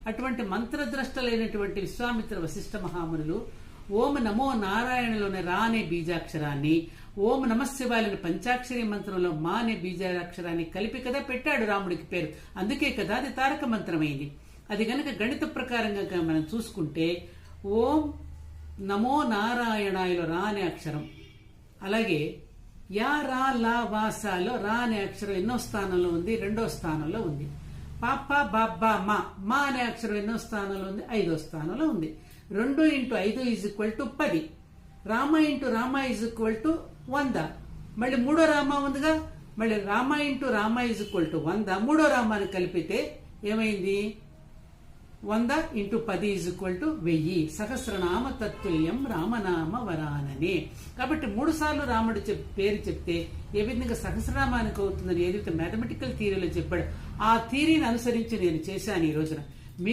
అటువంటి మంత్రద్రష్టలైనటువంటి విశ్వామిత్ర వశిష్ఠ మహామునులు ఓం నమో నారాయణలోని రా అనే బీజాక్షరాన్ని, ఓం నమశివాయలోని పంచాక్షరి మంత్రంలో మా అనే బీజాక్షరాన్ని కలిపి కదా పెట్టాడు రాముడికి పేరు. అందుకే కదా అది తారక మంత్రమైంది. అది గనక గణిత ప్రకారంగా మనం చూసుకుంటే ఓం నమో నారాయణాయలో రా అనే అక్షరం, అలాగే యా రా లా వాసాలో రా అనే అక్షరం ఎన్నో స్థానంలో ఉంది? 2వ స్థానంలో ఉంది. పాప బాబ్బా మా అనే అక్షరం ఎన్నో స్థానంలో ఉంది? 5వ స్థానంలో ఉంది. 2 × 5 = 10. రామ × రామ = 100. మళ్ళీ 3వ రామ ఉందిగా, మళ్ళీ రామ × రామ = 100. 3వ రామాన్ని కలిపితే ఏమైంది? 100 × 10 = 1000. సహస్రనామ తత్తుల్యం రామనామ వరాననే. కాబట్టి 3 సార్లు రాముడు పేరు చెప్తే ఏ విధంగా సహస్రనామానికి అవుతుందని ఏదైతే మ్యాథమెటికల్ థియరీలో చెప్పాడో ఆ థియరీని అనుసరించి నేను చేశాను ఈ రోజున.